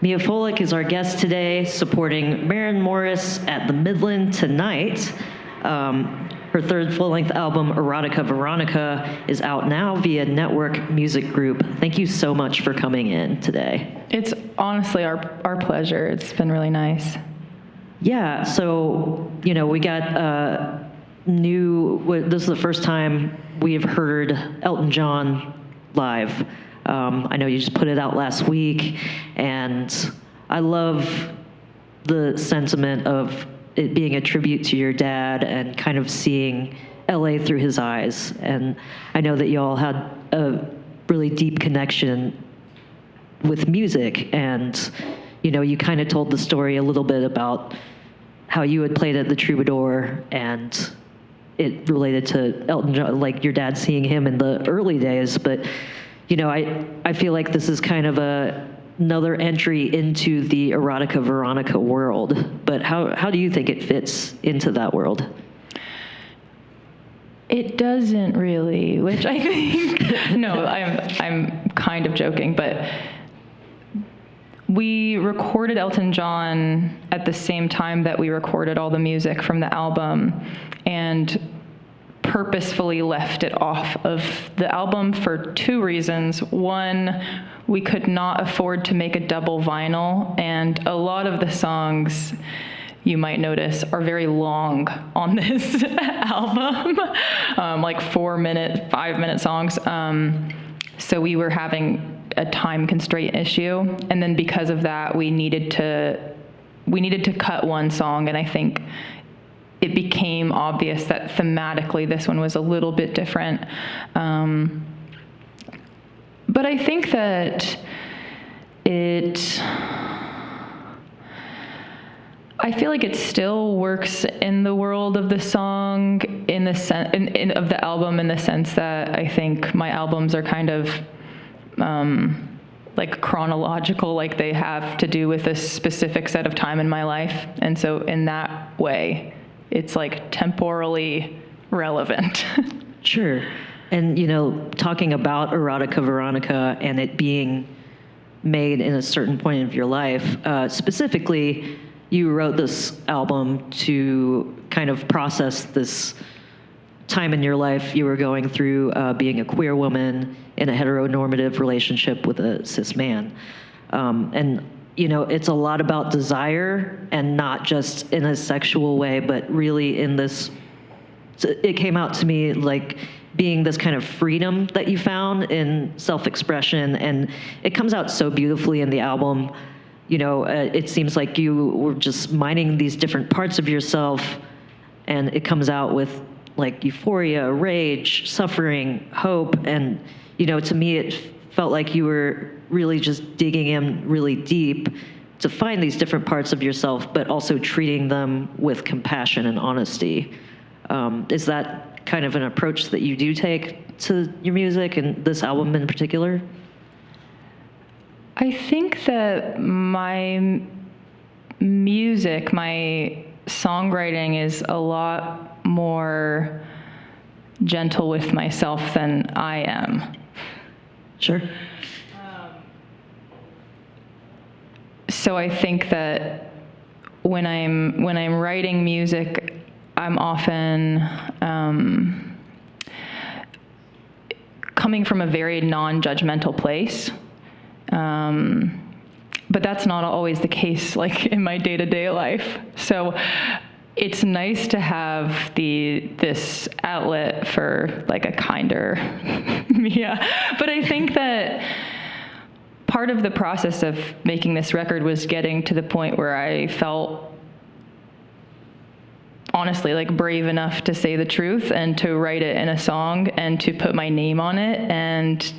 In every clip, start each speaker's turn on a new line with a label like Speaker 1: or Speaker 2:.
Speaker 1: Miya Folick is our guest today, supporting Maren Morris at the Midland tonight. Her third full-length album, Erotica, Veronica, is out now via Network Music Group. Thank you so much for coming in today.
Speaker 2: It's honestly our pleasure. It's been really nice.
Speaker 1: Yeah, so, we got this is the first time we have heard Elton John live. I know you just put it out last week, and I love the sentiment of it being a tribute to your dad and kind of seeing LA through his eyes. And I know that you all had a really deep connection with music, and you kind of told the story a little bit about how you had played at the Troubadour, and it related to Elton John, like your dad seeing him in the early days. But I feel like this is kind of another entry into the Erotica Veronica world. But how do you think it fits into that world?
Speaker 2: It doesn't really, which I think, no, I'm kind of joking, but we recorded Elton John at the same time that we recorded all the music from the album, and purposefully left it off of the album for two reasons. One, we could not afford to make a double vinyl, and a lot of the songs, you might notice, are very long on this album, like 4-minute, 5-minute songs. So we were having a time constraint issue, and then because of that, we needed to cut one song, and I think it became obvious that thematically this one was a little bit different. But I think that I feel like it still works in the world of the song, in the of the album, in the sense that I think my albums are kind of like chronological, like they have to do with a specific set of time in my life. And so in that way, it's like temporally relevant.
Speaker 1: Sure. And, talking about Erotica Veronica and it being made in a certain point of your life, specifically, you wrote this album to kind of process this time in your life you were going through, being a queer woman in a heteronormative relationship with a cis man. And it's a lot about desire, and not just in a sexual way, but really in this, it came out to me like being this kind of freedom that you found in self-expression, and it comes out so beautifully in the album. It seems like you were just mining these different parts of yourself, and it comes out with like euphoria, rage, suffering, hope, and to me it felt like you were really just digging in really deep to find these different parts of yourself, but also treating them with compassion and honesty. Is that kind of an approach that you do take to your music and this album in particular?
Speaker 2: I think that my music, my songwriting is a lot more gentle with myself than I am.
Speaker 1: Sure.
Speaker 2: So I think that when I'm writing music, I'm often coming from a very non-judgmental place. But that's not always the case, like in my day-to-day life. So it's nice to have this outlet for like a kinder Miya. But I think that part of the process of making this record was getting to the point where I felt honestly like brave enough to say the truth and to write it in a song and to put my name on it, and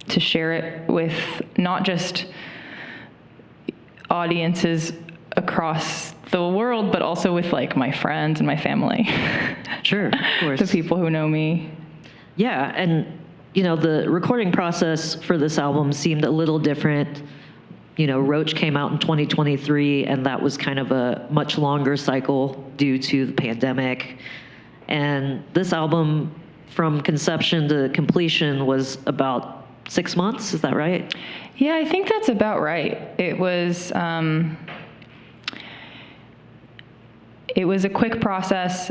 Speaker 2: to share it with not just audiences across the world, but also with like my friends and my family.
Speaker 1: Sure, of course.
Speaker 2: The people who know me.
Speaker 1: Yeah, and the recording process for this album seemed a little different. Roach came out in 2023, and that was kind of a much longer cycle due to the pandemic. And this album, from conception to completion, was about 6 months. Is that right?
Speaker 2: Yeah, I think that's about right. It was a quick process.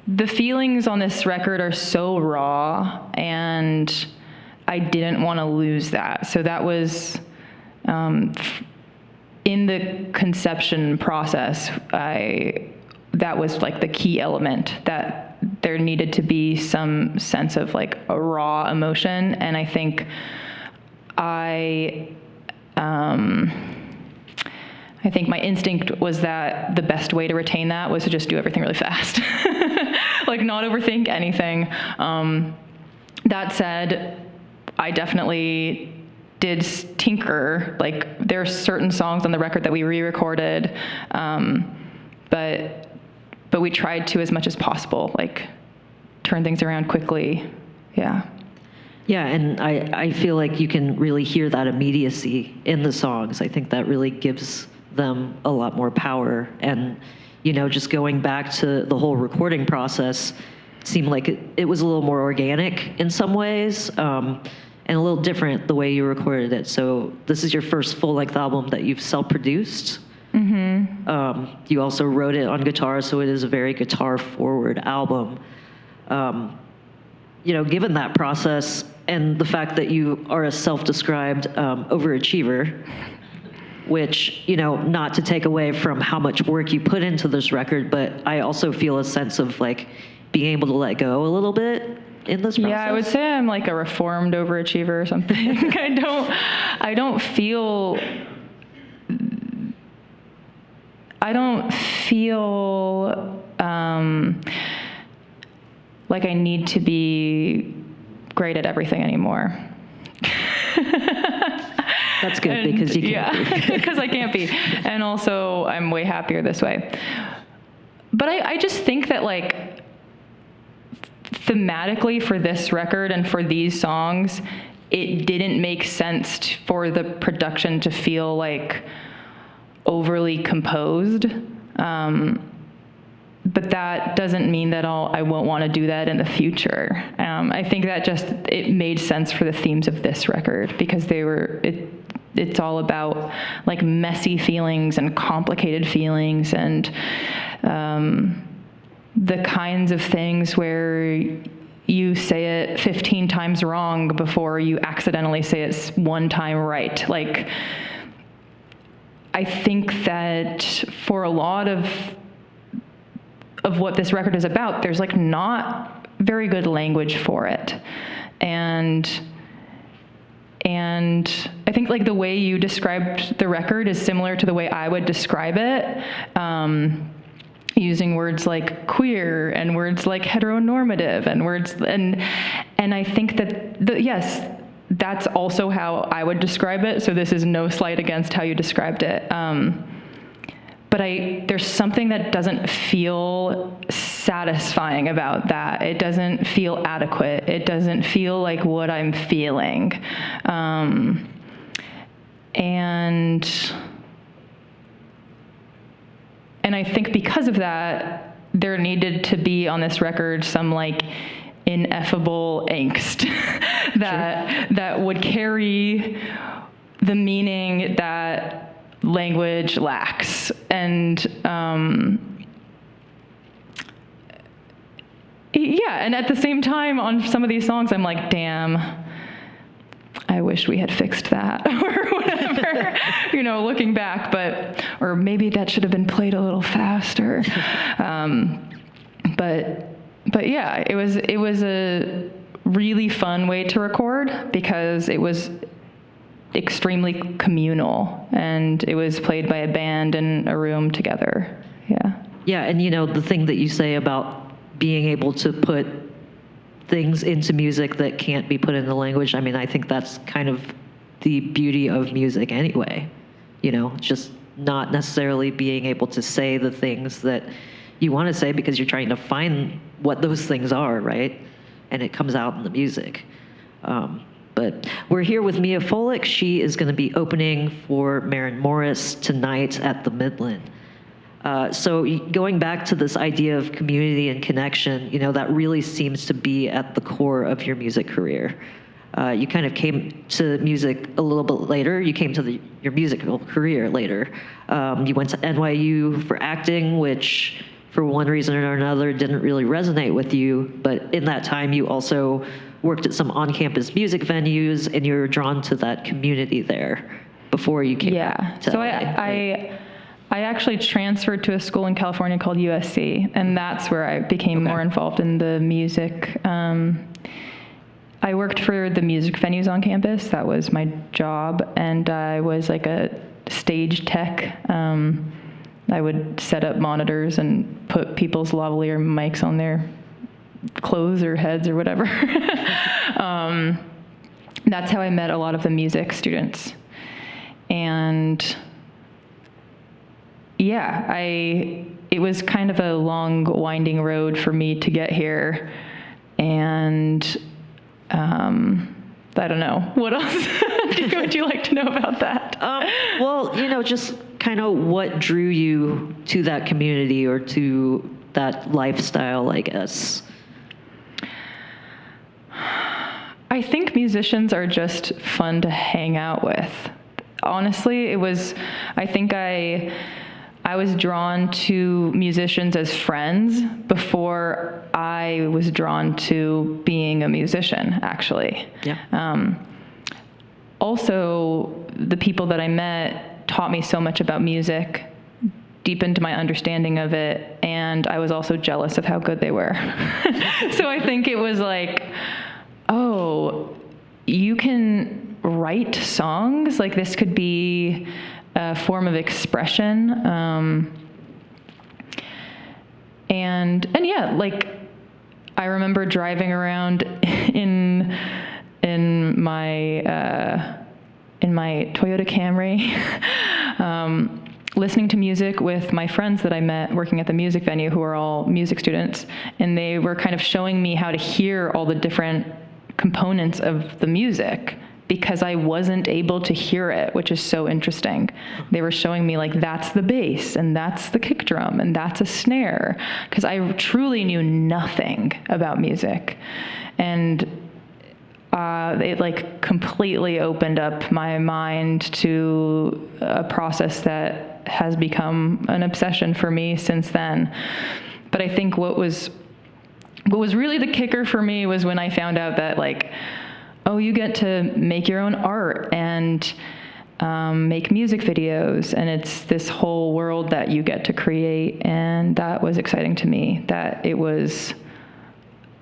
Speaker 2: The feelings on this record are so raw, and I didn't want to lose that. So that was, in the conception process, that was like the key element, that there needed to be some sense of like a raw emotion. And I think I think my instinct was that the best way to retain that was to just do everything really fast. Like, not overthink anything. That said, I definitely did tinker. Like, there are certain songs on the record that we re-recorded, but we tried to, as much as possible, like, turn things around quickly. Yeah.
Speaker 1: Yeah, and I feel like you can really hear that immediacy in the songs. I think that really gives them a lot more power. And, just going back to the whole recording process, it seemed like it was a little more organic in some ways, and a little different the way you recorded it. So this is your first full-length album that you've self-produced. Mm-hmm. You also wrote it on guitar, so it is a very guitar-forward album. Given that process and the fact that you are a self-described overachiever, which, not to take away from how much work you put into this record, but I also feel a sense of like being able to let go a little bit in this process.
Speaker 2: Yeah, I would say I'm like a reformed overachiever or something. I don't feel like I need to be great at everything anymore.
Speaker 1: That's good, because you can't be.
Speaker 2: Because I can't be. And also, I'm way happier this way. But I just think that, like, thematically for this record and for these songs, it didn't make sense for the production to feel, like, overly composed. But that doesn't mean that I won't want to do that in the future. I think that it made sense for the themes of this record, because it's all about like messy feelings and complicated feelings, and the kinds of things where you say it 15 times wrong before you accidentally say it one time right. Like, I think that for a lot of what this record is about, there's like not very good language for it. And I think like the way you described the record is similar to the way I would describe it, using words like queer and words like heteronormative and words, and I think that, yes, that's also how I would describe it. So this is no slight against how you described it. But there's something that doesn't feel satisfying about that. It doesn't feel adequate. It doesn't feel like what I'm feeling. And I think because of that, there needed to be on this record some like ineffable angst that would carry the meaning that language lacks. And and at the same time, on some of these songs, I'm like, damn, I wish we had fixed that or whatever, looking back, or maybe that should have been played a little faster. But yeah, it was a really fun way to record, because it was extremely communal, and it was played by a band in a room together. Yeah, and
Speaker 1: the thing that you say about being able to put things into music that can't be put into language, I mean, I think that's kind of the beauty of music anyway, just not necessarily being able to say the things that you want to say, because you're trying to find what those things are, right? And it comes out in the music. But we're here with Miya Folick. She is going to be opening for Maren Morris tonight at the Midland. So going back to this idea of community and connection, that really seems to be at the core of your music career. You kind of came to music a little bit later. You came to your musical career later. You went to NYU for acting, which for one reason or another didn't really resonate with you. But in that time, you also worked at some on-campus music venues, and you were drawn to that community there before you came back to
Speaker 2: so
Speaker 1: LA,
Speaker 2: I actually transferred to a school in California called USC, and that's where I became more involved in the music. I worked for the music venues on campus. That was my job, and I was like a stage tech. I would set up monitors and put people's lavalier mics on their clothes or heads or whatever. That's how I met a lot of the music students. And yeah, it was kind of a long, winding road for me to get here. And I don't know. What else would you like to know about that?
Speaker 1: Well, just kind of what drew you to that community or to that lifestyle, I guess.
Speaker 2: I think musicians are just fun to hang out with. Honestly, I think I was drawn to musicians as friends before I was drawn to being a musician, actually.
Speaker 1: Yeah.
Speaker 2: Also, the people that I met taught me so much about music, deepened my understanding of it, and I was also jealous of how good they were. So I think it was like, oh, you can write songs? Like, this could be a form of expression. And yeah, like, I remember driving around in my Toyota Camry, listening to music with my friends that I met working at the music venue, who are all music students, and they were kind of showing me how to hear all the different components of the music, because I wasn't able to hear it, which is so interesting. They were showing me, like, that's the bass, and that's the kick drum, and that's a snare, because I truly knew nothing about music. And it, like, completely opened up my mind to a process that has become an obsession for me since then. But I think what was really the kicker for me was when I found out that, like, oh, you get to make your own art and make music videos, and it's this whole world that you get to create. And that was exciting to me, that it was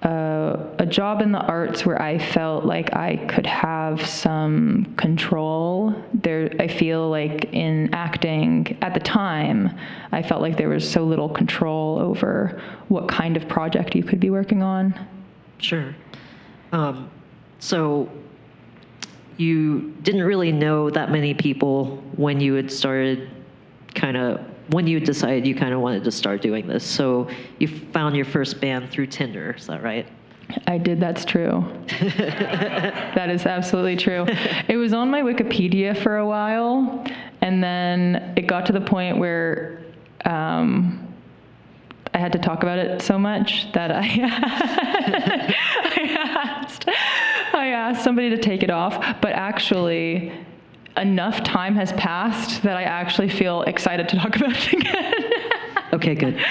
Speaker 2: a job in the arts where I felt like I could have some control. I feel like in acting at the time, I felt like there was so little control over what kind of project you could be working on. Sure.
Speaker 1: So you didn't really know that many people when you had started when you decided you kind of wanted to start doing this. So you found your first band through Tinder, is that right?
Speaker 2: I did, that's true. That is absolutely true. It was on my Wikipedia for a while, and then it got to the point where I had to talk about it so much that I asked somebody to take it off, but actually enough time has passed that I actually feel excited to talk about it again.
Speaker 1: Okay, good.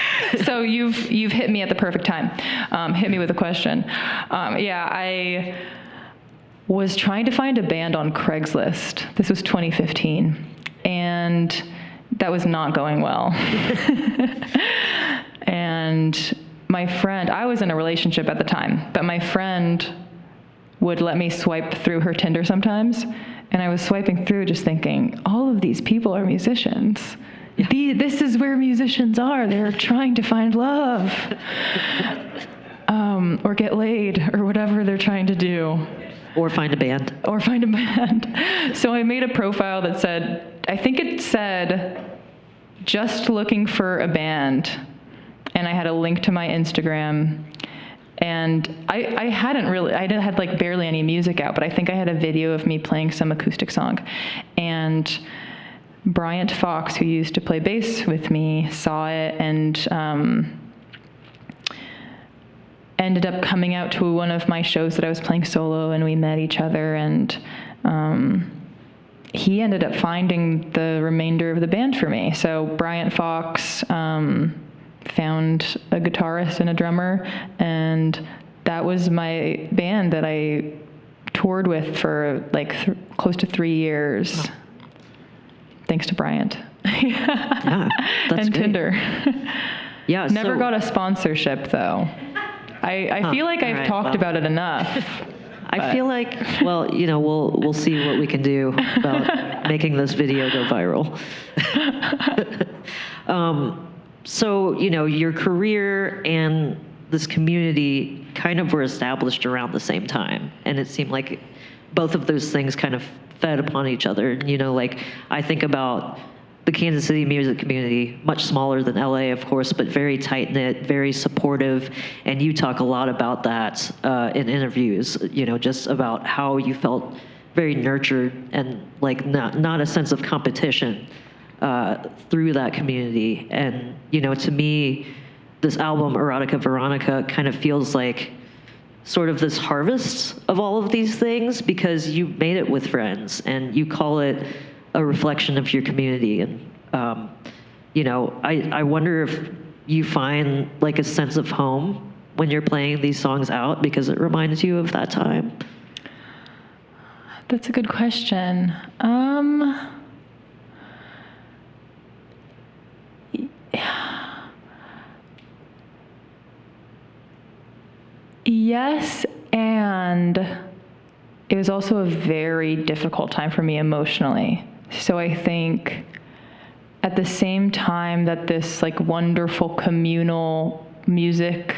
Speaker 2: So you've hit me at the perfect time. Hit me with a question. I was trying to find a band on Craigslist. This was 2015, and that was not going well. And my friend, I was in a relationship at the time, but my friend would let me swipe through her Tinder sometimes. And I was swiping through just thinking, all of these people are musicians. Yeah. This is where musicians are. They're trying to find love. Or get laid, or whatever they're trying to do.
Speaker 1: Or find a band.
Speaker 2: So I made a profile that said, I think it said, just looking for a band. And I had a link to my Instagram. And I had like barely any music out, but I think I had a video of me playing some acoustic song. And Bryant Fox, who used to play bass with me, saw it and ended up coming out to one of my shows that I was playing solo, and we met each other, and he ended up finding the remainder of the band for me. So Bryant Fox found a guitarist and a drummer, and that was my band that I toured with for like close to 3 years. Oh. Thanks to Bryant.
Speaker 1: Yeah, that's
Speaker 2: and
Speaker 1: great.
Speaker 2: Tinder.
Speaker 1: Yeah.
Speaker 2: Never got a sponsorship though. I feel like I've talked about it enough.
Speaker 1: I feel like, well, we'll see what we can do about making this video go viral. So, your career and this community kind of were established around the same time. And it seemed like both of those things kind of fed upon each other. Like I think about the Kansas City music community, much smaller than LA, of course, but very tight-knit, very supportive. And you talk a lot about that in interviews, just about how you felt very nurtured and like not a sense of competition through that community. And, to me, this album, Erotica, Veronica, kind of feels like sort of this harvest of all of these things because you made it with friends and you call it a reflection of your community. And, I wonder if you find like a sense of home when you're playing these songs out because it reminds you of that time.
Speaker 2: That's a good question. Yes, and it was also a very difficult time for me emotionally. So I think at the same time that this like wonderful communal music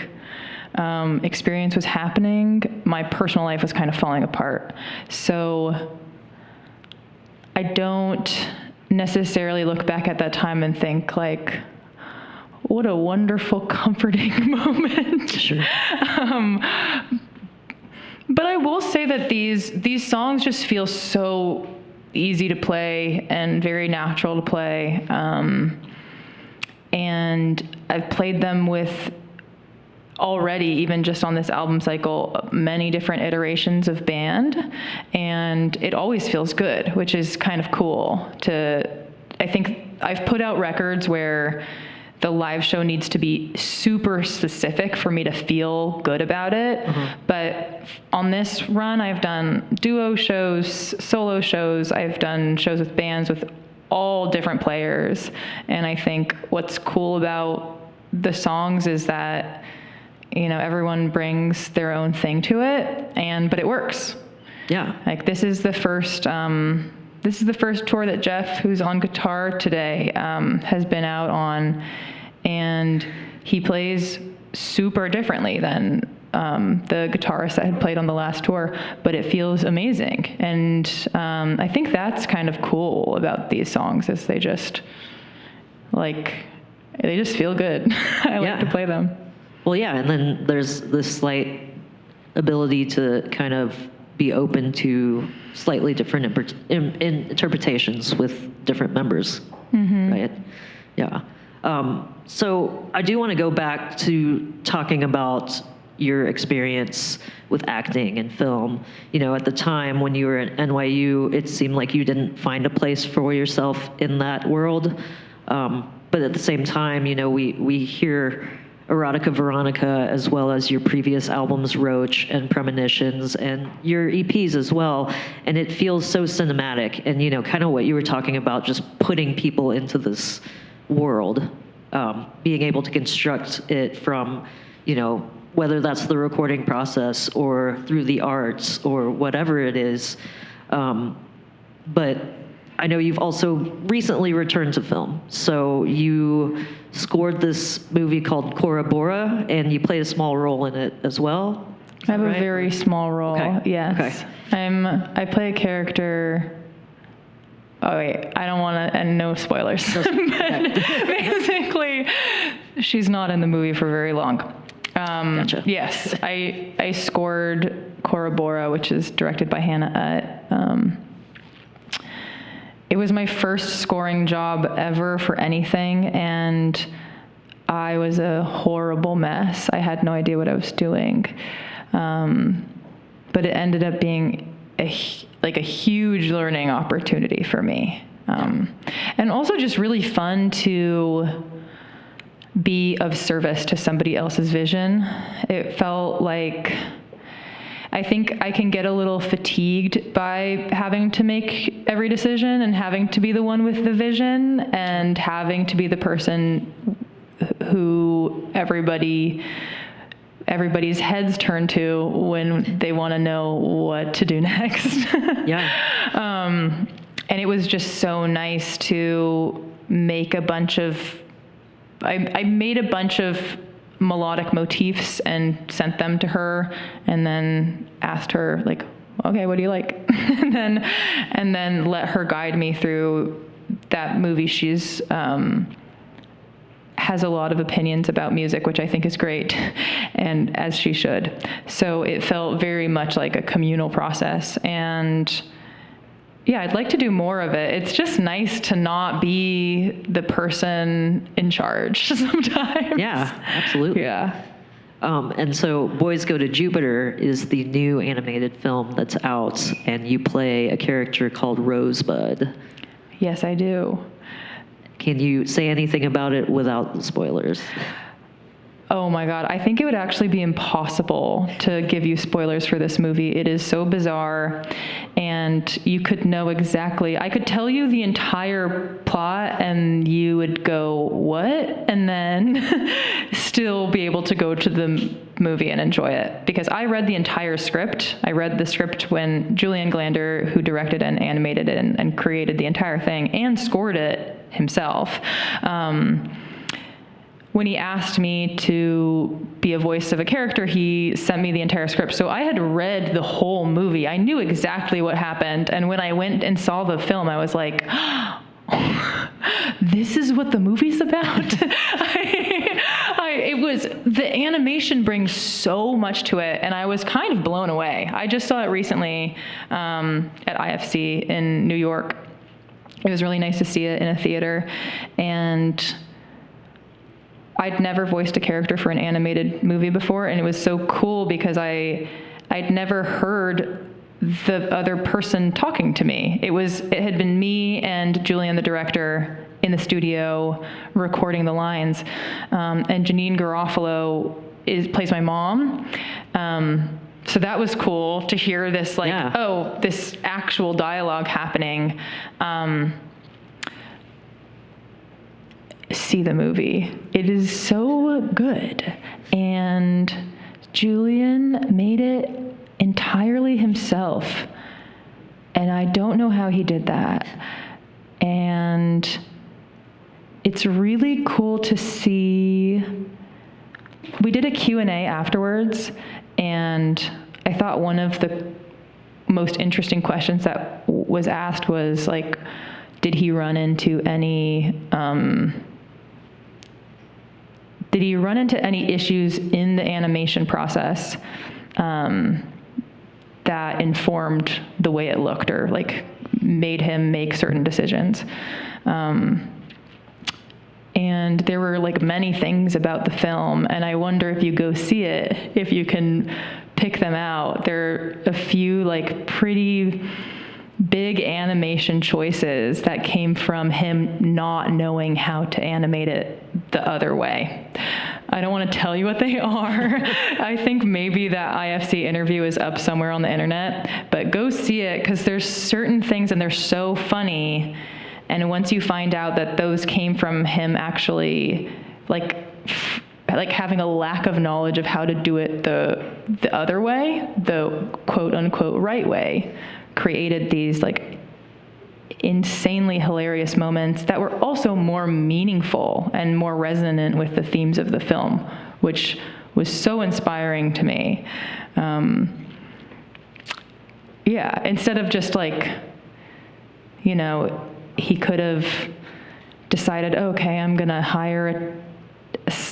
Speaker 2: experience was happening, my personal life was kind of falling apart. So I don't necessarily look back at that time and think like, what a wonderful, comforting moment.
Speaker 1: Sure.
Speaker 2: But I will say that these songs just feel so easy to play and very natural to play. And I've played them with already, even just on this album cycle, many different iterations of band, and it always feels good, which is kind of cool. I think I've put out records where the live show needs to be super specific for me to feel good about it. Mm-hmm. But on this run, I've done duo shows, solo shows. I've done shows with bands with all different players. And I think what's cool about the songs is that, everyone brings their own thing to it, but it works.
Speaker 1: Yeah.
Speaker 2: Like this is the first tour that Jeff, who's on guitar today, has been out on, and he plays super differently than the guitarist that had played on the last tour, but it feels amazing. And I think that's kind of cool about these songs is they just feel good. I like to play them.
Speaker 1: Well, yeah, and then there's this slight ability to kind of be open to slightly different interpretations with different members, mm-hmm. right? Yeah. So I do want to go back to talking about your experience with acting and film. At the time when you were at NYU, it seemed like you didn't find a place for yourself in that world. But at the same time, we hear Erotica, Veronica, as well as your previous albums, Roach and Premonitions, and your EPs as well. And it feels so cinematic and, kind of what you were talking about, just putting people into this world, being able to construct it from, whether that's the recording process or through the arts or whatever it is. But I know you've also recently returned to film. So you scored this movie called Bora Bora, and you played a small role in it as well.
Speaker 2: I have a very small role, yes.
Speaker 1: Okay.
Speaker 2: I play a character. Oh wait, I don't want to, and no spoilers. But basically, she's not in the movie for very long.
Speaker 1: Gotcha.
Speaker 2: Yes, I scored Bora Bora, which is directed by Hannah Utt. It was my first scoring job ever for anything, and I was a horrible mess. I had no idea what I was doing. But it ended up being a huge learning opportunity for me. And also just really fun to be of service to somebody else's vision. It felt like, I think I can get a little fatigued by having to make every decision and having to be the one with the vision and having to be the person who everybody's heads turn to when they want to know what to do next.
Speaker 1: Yeah.
Speaker 2: And it was just so nice to make a bunch of, I made a bunch of melodic motifs and sent them to her, and then asked her, like, okay, what do you like? and then let her guide me through that movie. She's has a lot of opinions about music, which I think is great, and as she should. So it felt very much like a communal process, and yeah, I'd like to do more of it. It's just nice to not be the person in charge sometimes.
Speaker 1: Yeah, absolutely.
Speaker 2: Yeah.
Speaker 1: And so Boys Go to Jupiter is the new animated film that's out, and you play a character called Rosebud.
Speaker 2: Yes, I do.
Speaker 1: Can you say anything about it without the spoilers?
Speaker 2: Oh my God, I think it would actually be impossible to give you spoilers for this movie. It is so bizarre, and you could know exactly, I could tell you the entire plot and you would go, what? And then still be able to go to the movie and enjoy it. Because I read the entire script. I read the script when Julian Glander, who directed and animated it and created the entire thing and scored it himself, when he asked me to be a voice of a character, he sent me the entire script. So I had read the whole movie. I knew exactly what happened. And when I went and saw the film, I was like, oh, this is what the movie's about? The animation brings so much to it, and I was kind of blown away. I just saw it recently at IFC in New York. It was really nice to see it in a theater, and I'd never voiced a character for an animated movie before, and it was so cool because I'd never heard the other person talking to me. It had been me and Julian, the director, in the studio recording the lines, and Janine Garofalo plays my mom. So that was cool to hear this, this actual dialogue happening. See the movie. It is so good. And Julian made it entirely himself. And I don't know how he did that. And it's really cool to see. We did a Q&A afterwards, and I thought one of the most interesting questions that was asked was, like, did he run into any issues in the animation process that informed the way it looked, or like made him make certain decisions? And there were like many things about the film, and I wonder if you go see it, if you can pick them out. There are a few like pretty big animation choices that came from him not knowing how to animate it the other way. I don't want to tell you what they are. I think maybe that IFC interview is up somewhere on the internet, but go see it, because there's certain things and they're so funny. And once you find out that those came from him actually like having a lack of knowledge of how to do it the other way, the quote unquote right way, created these like insanely hilarious moments that were also more meaningful and more resonant with the themes of the film, which was so inspiring to me. Instead of just like, he could have decided, okay, I'm gonna hire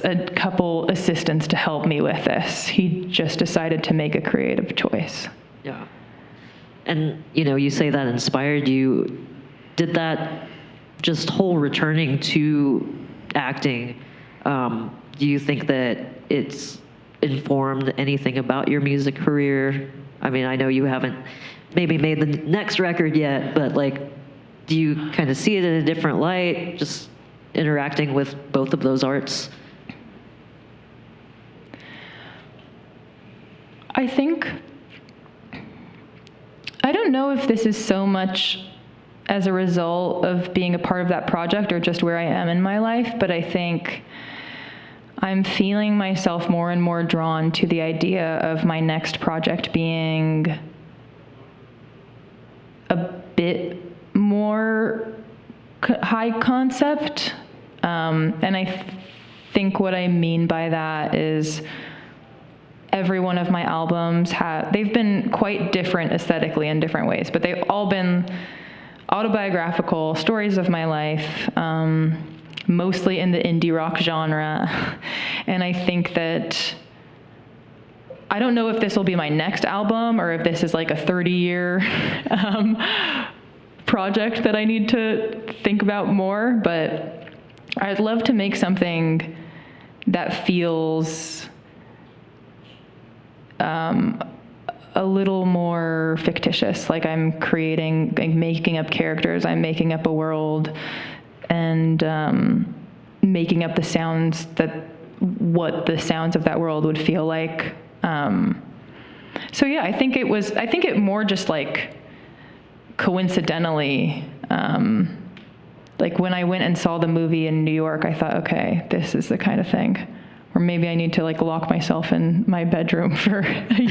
Speaker 2: a couple assistants to help me with this. He just decided to make a creative choice.
Speaker 1: Yeah. And, you say that inspired you. Did that just whole returning to acting Do you think that it's informed anything about your music career? I mean, I know you haven't maybe made the next record yet, but like, do you kind of see it in a different light, just interacting with both of those arts?
Speaker 2: I don't know if this is so much as a result of being a part of that project or just where I am in my life, but I think I'm feeling myself more and more drawn to the idea of my next project being a bit more high concept. And I think what I mean by that is every one of my albums they've been quite different aesthetically in different ways, but they've all been autobiographical stories of my life, mostly in the indie rock genre. And I think that I don't know if this will be my next album or if this is like a 30-year project that I need to think about more, but I'd love to make something that feels a little more fictitious, like I'm creating, like making up characters, I'm making up a world, and making up the sounds what the sounds of that world would feel like. So yeah, I think it more just like coincidentally, like when I went and saw the movie in New York, I thought, okay, this is the kind of thing. Or maybe I need to like lock myself in my bedroom for a